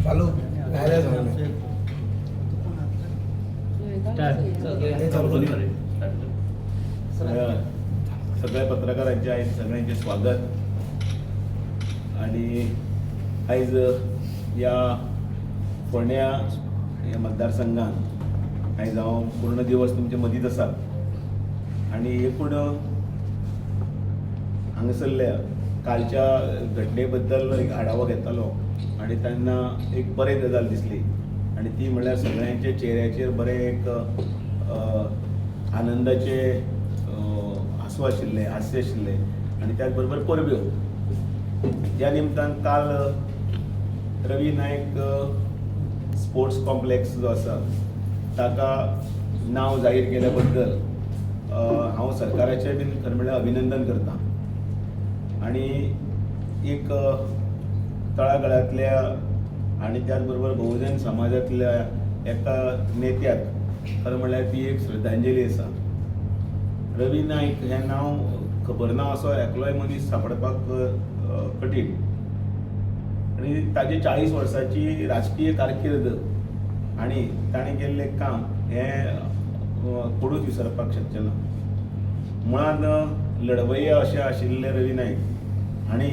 चालू सगळ्या पत्रकारांचे आयज सगळ्यांचे स्वागत. आणि आयज या फोंड्या ह्या मतदारसंघात आयज हांव पूर्ण दिवस तुमचे मदींच आसा आणि एकूण हांगासरल्या कालच्या घटने बद्दल एक आढावो घेतालो आणि तेन्ना एक बरी गजाल दिसली आणि ती म्हणल्यार सगळ्यांचे चेहऱ्याचेर बरे एक आनंदाचे हांसू आशिल्ले, हास्य आशिल्ले आणि त्याच बरोबर परब्यो. त्या निमतान काल रवी नायक स्पोर्ट्स कॉम्प्लेक्स जो आसा ताका नांव जाहीर केल्या बद्दल हांव सरकाराचें बीन खरें म्हणल्यार अभिनंदन करतां. आणि एक तळागाळांतल्या आणि त्याच बरोबर बहुजन समाजातल्या एका नेत्याक खरें म्हणल्यार ती एक श्रद्धांजली आसा. रवी नायक हें नांव खबर ना असो एकलोय मनीस सांपडपाक कठीण आणि ताची 40 वर्सांची राजकीय कारकीर्द आणि ताणें केल्लें काम हें कोणूच विसरपाक शकचें ना. मुळांत लढवय्या अशें आशिल्ले रवी नायक आणि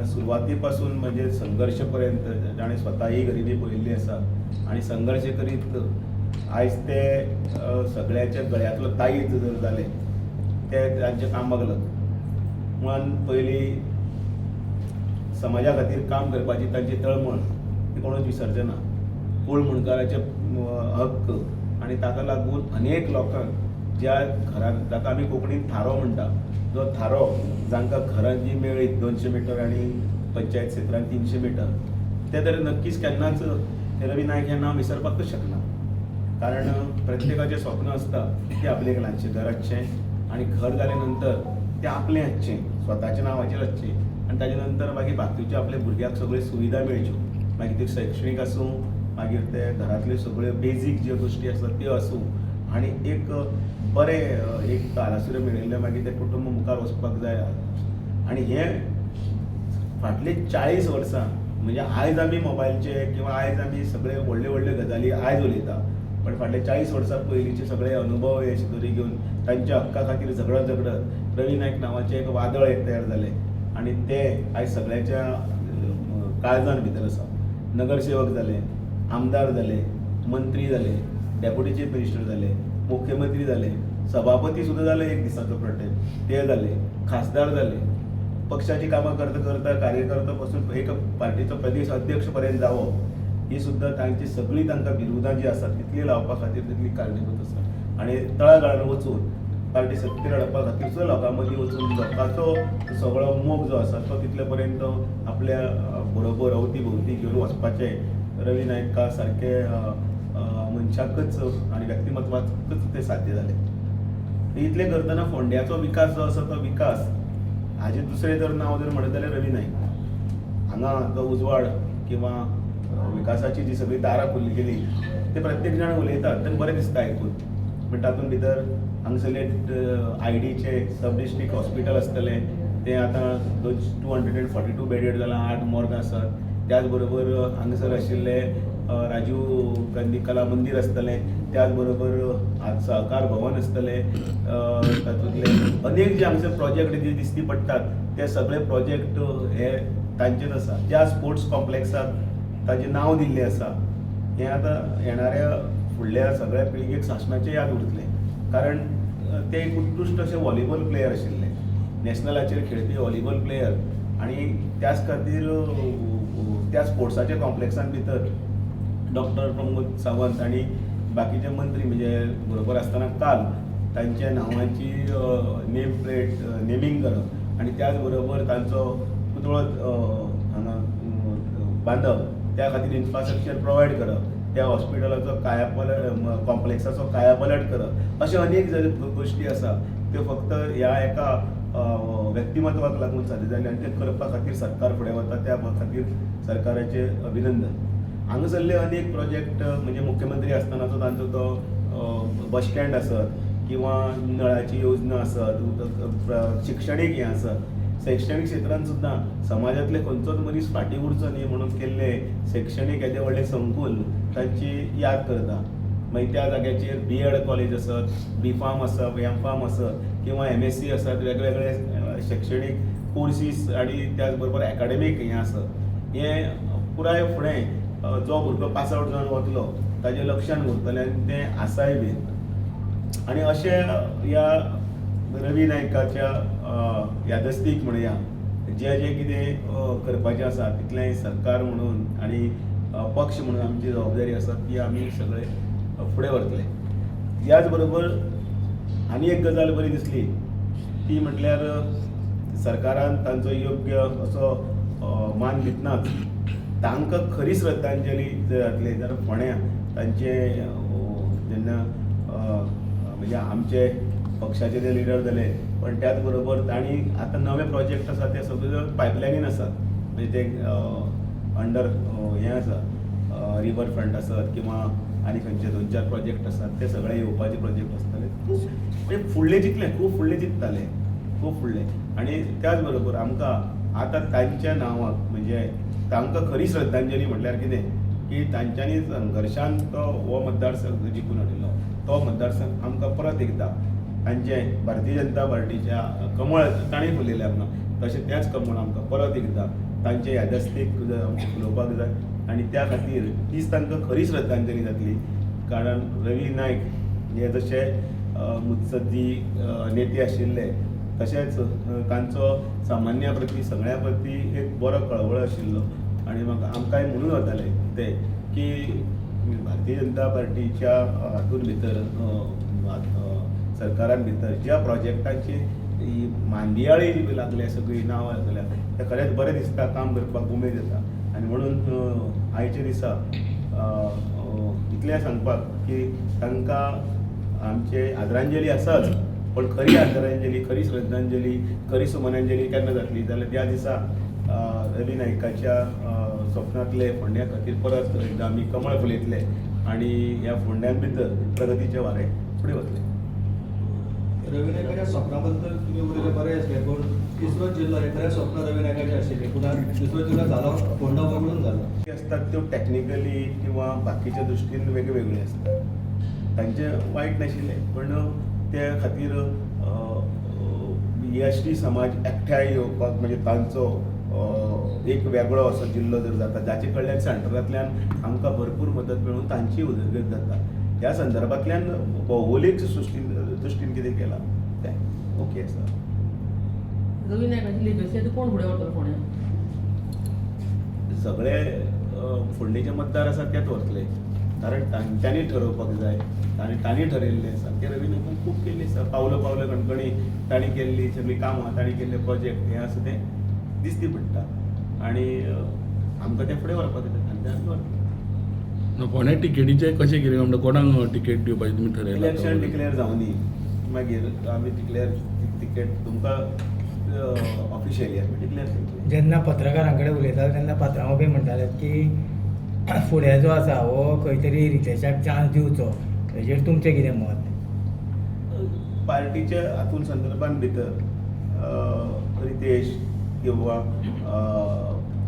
सुरवाती पासून म्हणजे संघर्श पर्यंत ताणें स्वताही गरिबी पळयल्ली आसा आणि संघर्श करीत आयज ते सगळ्याच्या गळ्यांतलो ताईत जर जालें ते तांच्या कामाक लागून. मुळान पयलीं समाजा खातीर काम करपाची तांची तळमळ ती कोणूच विसरचे ना. मूळ मुणकाराचे हक्क आणि ताका लागून अनेक लोकांक ज्या घरांत जाका आमी कोंकणींत थारो म्हणटा, जो थारो जांकां घरां जी मेळ्ळीत 200 मीटर आणि पंचायत क्षेत्रांत 300 मीटर, ते तर नक्कीच केन्नाच रवी नायक हें नांव विसरपाकच शकना. कारण प्रत्येकाचें स्वप्न आसता की आपलें एक ल्हानशें घर हाडचें आणि घर जाले नंतर तें आपलें हाडचें, स्वताच्या नांवाचेर हाडचें आणि ताजे नंतर मागीर बाकीचे आपल्या भुरग्याक सगळ्यो सुविधा मेळच्यो. मागीर त्यो शैक्षणीक आसूं, मागीर ते घरांतल्यो सगळ्यो बेजीक ज्यो गोश्टी आसात त्यो आसूं आणि एक बरें एक धारासुरें मेळिल्लें मागीर तें कुटुंब मुखार वचपाक जाय. आणि हें फाटलीं 40 वर्सां म्हणजे आयज आमी मोबायलचे किंवा आयज आमी सगळे व्हडल्यो व्हडल्यो गजाली आयज उलयता, पण फाटले 40 वर्सां पयलींचे सगळे अनुभव हे शिदोरी घेवन तांच्या हक्का खातीर झगडत रवी नायक नांवाचें एक वादळ एक तयार जालें आणि ते आयज सगळ्याच्या काळजान भितर आसा. नगरसेवक जाले, आमदार जाले, मंत्री जाले, डेप्युटी चीफ मिनिस्टर जाले, मुख्यमंत्री जाले, सभापती सुद्दां जाले एक दिसाचो प्रटेम ते जाले, खासदार जाले. पक्षाची कामां करता करता कार्यकर्ता पासून एक पार्टीचो प्रदेश अध्यक्ष पर्यंत जावप ही सुद्दां तांची सगळीं तांकां बिरुदां जी आसात तितली लावपा खातीर तितली कारणीभूत आसा. आणि तळागाळान वचून पार्टी सत्तेर हाडपा खातीर सुद्दां लोकां मदीं वचून लोकांचो सगळो मोग जो आसा तो तितले पर्यंत आपल्या बरोबर अवती भोवती घेवन वचपाचें रवी नायका सारके मनशाकच आणि व्यक्तिमत्वाकच ते साध्य जालें. इतलें करतना फोंड्याचो विकास जो आसा तो विकास हाजें दुसरें जर नांव जर म्हणत जाल्यार रवी नायक. हांगा जो उजवाड किंवा विकासाची जी सगळी दारां खुल्ली गेली ते प्रत्येक जाण उलयतात तेन्ना बरें दिसता आयकून. पण तातूंत भितर हांगसरले आयडीचे सब डिस्ट्रिक्ट हॉस्पिटल आसतलें तें आतां 242 बेडेड जालां, 8 मॉर्ग आसात. त्याच बरोबर हांगसर आशिल्ले राजीव गांधी कला मंदिर आसतलें, त्याच बरोबर आज सहकार भवन आसतलें. तातूंतले अनेक जे हांगसर प्रोजेक्ट जे दिश्टी पडटात ते सगळे प्रोजेक्ट हे तांचेच आसा. ज्या स्पोर्ट्स कॉम्प्लेक्साक ताचें नांव दिल्लें आसा हें आतां येणाऱ्या फुडल्या सगळ्या पिळगेक शासनाचें याद उरतलें. कारण ते एक उत्कृश्ट अशे व्हॉलीबॉल प्लेयर आशिल्ले, नॅशनलाचेर खेळपी व्हॉलीबॉल प्लेयर. आणि त्याच खातीर त्या स्पोर्ट्साच्या कॉम्प्लेक्सान भितर डॉक्टर प्रमोद सावंत आणि बाकीचे मंत्री म्हणजे बरोबर आसतना काल तांच्या नांवाची नेम प्लेट नेमिंग करप आणि त्याच बरोबर तांचो पुतळो हांगा बांदप, त्या खातीर इन्फ्रास्ट्रक्चर प्रोवायड करप, त्या हॉस्पिटलाचो कायापलट कॉम्प्लेक्साचो कायापलट करप, अशे अनेक गोश्टी आसा त्यो फक्त ह्या एका व्यक्तिमत्वाक लागून साध्य जाले आनी ते करपा खातीर सरकार फुडें वता. त्या खातीर सरकाराचें अभिनंदन. हांगासरले अनेक प्रोजेक्ट म्हणजे मुख्यमंत्री आसतनाचो तांचो तो बस स्टँड आसत किंवा नळाची योजना आसत, शिक्षणीक हें आसत, शैक्षणीक क्षेत्रांत सुद्दां समाजातले खंयचोच मनीस फाटीं उरचो न्ही म्हणून केल्ले शैक्षणीक येदे व्हडले संकूल तांची याद करता. मागीर त्या जाग्याचेर BEd कॉलेज आसत, B.Pharm आसत, M.Pharm आसत किंवा MSc आसत, वेगवेगळे शैक्षणीक कोर्सीस आनी त्याच बरोबर एकाडेमीक हें आसत. हें पुराय फुडें जो भुरगो पास आवट जावन वतलो ताजें लक्षान उरतलें आनी तें आसाय बीन. आनी अशें ह्या रवी नायकाच्या यादस्तीक म्हणया जें कितें करपाचें आसा तितलें सरकार म्हणून आनी पक्ष म्हणून आमची जबाबदारी आसा ती आमी सगळे फुडें व्हरतले. ह्याच बरोबर आनी एक गजाल बरी दिसली ती म्हटल्यार सरकारान तांचो योग्य असो मान दितनाच तांकां खरी श्रद्धांजली जर जातली जाल्यार फोंड्या तांचे जेन्ना म्हणजे आमचे पक्षाचे ते लिडर जाले पण त्याच बरोबर तांणी आतां नवे प्रोजेक्ट आसा ते सगळे पायपलायनीन आसात. म्हणजे ते अंडर हें आसा रिवर फ्रंट आसत किंवा आनी खंयचे 2-4 प्रोजेक्ट आसात ते सगळे येवपाचे प्रोजेक्ट आसतले. म्हणजे फुडलें चिंतलें खूब फुडलें चिंतताले खूब फुडलें. आनी त्याच बरोबर आमकां आतां तांच्या नांवाक म्हणजे तांकां खरी श्रद्धांजली म्हटल्यार कितें की तांच्यांनी संघर्शान तो हो मतदारसंघ जिखून हाडिल्लो. तो मतदारसंघ आमकां परत एकदा तांचे भारतीय जनता पार्टीच्या कमळ तांणी फुलयलें आमकां तशें तेंच कमळ आमकां परत एकदा तांचे यादस्तीक आमकां फुलोवपाक जाय. आनी त्या खातीर तीच तांकां खरी श्रद्धांजली जातली. कारण रवी नायक हे जशे मुत्सद्दी नेते आशिल्ले तशेंच तांचो सामान्या प्रती सगळ्या प्रती एक बरो कळवळ आशिल्लो. आनी म्हाका आमकांय म्हणून वताले ते की भारतीय जनता पार्टीच्या हातूंत भितर सरकारान भितर ज्या प्रोजेक्टाची ही मांदियाळी जी लागल्या सगळीं नांवां लागल्या ते खरेंच बरें दिसता काम करपाक उमेद येता. आनी म्हणून आयच्या दिसा इतलें सांगपाक की तांकां आमचे आदरांजली आसाच पण खरी आदरांजली खरी श्रद्धांजली खरी सुमनांजली केन्ना जातली जाल्यार त्या दिसा रवी नायकाच्या स्वप्नांतले फोंड्या खातीर परत एकदा आमी कमळ फुलयतले आनी ह्या फोंड्यां भितर प्रगतीचे वारे फुडें वतले. रवी नायकाच्या स्वप्ना बद्दल तुम्ही उलयले बरें आसलें पूण तिसरो जिल्लो हे खरें स्वप्न रवी नायकाचें आशिल्लें पूण तिसरो जिल्लो जालो फोंडा वगळून जालो. असतात त्यो टॅक्निकली किंवा बाकीच्या दृश्टीन वेगवेगळे असतात. तांचें वायट नाशिल्लें पण त्या खातीर एसटी समाज एकठांय येवपाक म्हणजे तांचो एक वेगळो असो जिल्लो जर जाता जाचे कडल्यान सेंटरांतल्यान आमकां भरपूर मदत मेळून तांची उदरगत जाता. ह्या संदर्भांतल्यान भौगोलीक दृश्टीन कितें केलां तें ओके आसा. रवी नायकाची लेगसी कोण फुडें व्हरतलो फोंड्या? सगळे फोंडेचे मतदार आसात तेच व्हरतले कारण तांच्यांनी ठरोवपाक जाय आनी तांणी ठरयल्लें आसा ते रवी नायकान खूब केल्लें आसा. पावलो पावलो कणकणी तांणी केल्ली सगळीं कामां तांणी केल्ले प्रोजेक्ट हें आसा तें दिसती पडटा आनी आमकां तें फुडें व्हरपाक जाय आनी तें आमी व्हरतले. फोंड्या टिकेटीचे कशें कितें म्हणटा कोणाक टिकेट दिवपाची तुमी ठरयला? इलेक्शन डिक्लेअर जावनी मागीर आमी टिकेट तुमकां ऑफिशियली आमी डिक्लेअर करतले. जेन्ना पत्रकारां कडेन उलयताले तेन्ना पात्रांव बी म्हणटाले की फुडें जो आसा हो खंय तरी रितेशाक चान्स दिवचो हेजेर तुमचें कितें मत? पार्टीच्या हातून संदर्भान भितर रितेश किंवा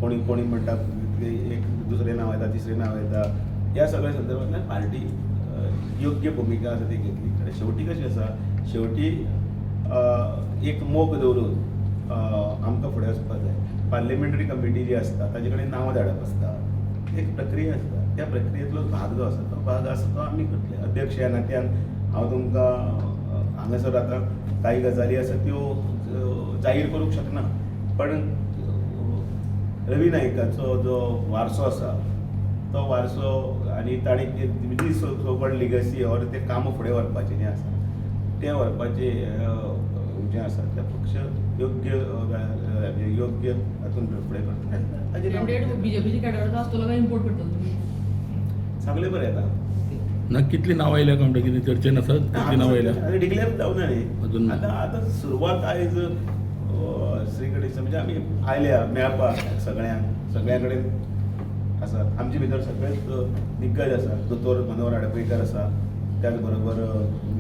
कोणी कोणी म्हणटा एक दुसरें नांव येता तिसरें नांव येता ह्या सगळ्या संदर्भांतल्यान पार्टी योग्य भुमिका आसा ती घेतली. आनी शेवटी कशें आसा शेवटी एक मोग दवरून आमकां फुडें वचपाक जाय. पार्लिमेंटरी कमिटी जी आसता ताजे कडेन नांवां धाडप आसता एक प्रक्रिया आसता. त्या प्रक्रियेंतलो भाग जो आसा तो भाग आसा तो आमी करतले. अध्यक्ष ह्या नात्यान हांव तुमकां हांगासर आतां कांय गजाली आसा त्यो जाहीर करूंक शकना पण रवी नायकाचो जो वारसो आसा तो वारसो आनी ताणी जी सोकॉल्ड लिगसी ऑर ते कामां फुडें व्हरपाचें जें आसा तें व्हरपाचें जें आसा तें पक्ष योग्य हातून फुडें करता. बीजेपीची कॅडर आसतलो काय इम्पोर्ट करतलो? सगळें बरें येता. ना कितली नांवां आयल्या काय म्हणटा कितें चर्चेन आसात कितली नांवां आयल्या? डिक्लेअर जावना न्ही अजून आतां सुरवात आयज श्री गणेश म्हणजे आमी आयल्या मेळपाक सगळ्या कडेन आसा. आमचे भितर सगळेच दिग्गज आसा. दोतोर मनोहर आडपयकर आसा त्याच बरोबर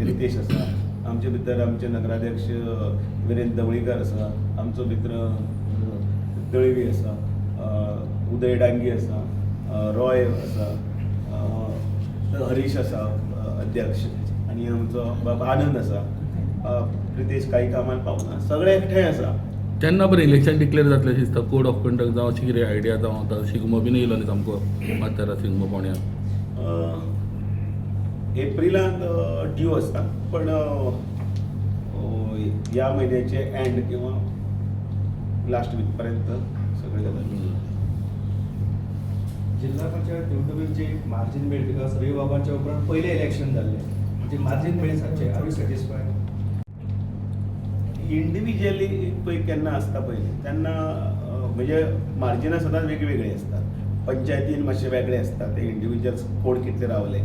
रितेश आसा. आमचे भितर आमचे नगराध्यक्ष विरेंद्र दवळीकर आसा. आमचो मित्र दळवी आसा, उदय डांगी आसा, रॉय आसा, हरीश आसा अध्यक्ष, आनी आमचो बाबा आनंद आसा, प्रितेश काही कामाक पावना, सगळे एकठांय आसा. तेन्ना बरें इलेक्शन डिक्लेअर जातलें दिसता, कोड ऑफ कंडक्ट जावं अशी कितें आयडिया जावं आतां शिगमो बीन येयलो न्ही सामको माथेरान शिगमो पोण्याक. एप्रिलांत ड्यू आसता, पण ह्या म्हयन्याचे एंड किंवा लास्ट वीक पर्यंत सगळे जाता. जिल्हा पंचायत निवडणुकीची मार्जिन मेळ बिकॉज रवी बाबांच्या उपरांत पयलें इलेक्शन जाल्लें म्हणजे मार्जिन मेळ सांगचे आर यू सॅटिस्फायड? इंडिव्हिज्युअली पळय केन्ना आसता पळय तेन्ना म्हणजे मार्जिनां सदांच वेगळी असतात. पंचायतीन मातशे वेगळे असता, ते इंडिव्हिज्युअल्स कोण कितले रावले,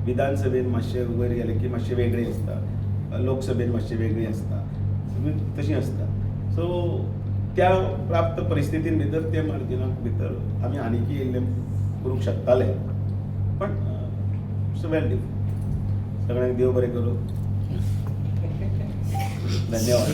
विधानसभेन मातशे वयर गेले की मातशे वेगळे असता, लोकसभेन मातशे वेगळी असता, तशी असता. सो त्या प्राप्त परिस्थितीन भितर ते मार्जिना भितर आमी आनीकय इल्लें करूंक शकताले, पण वेल डीव. सगळ्यांक देव बरें करूं. धन्यवाद.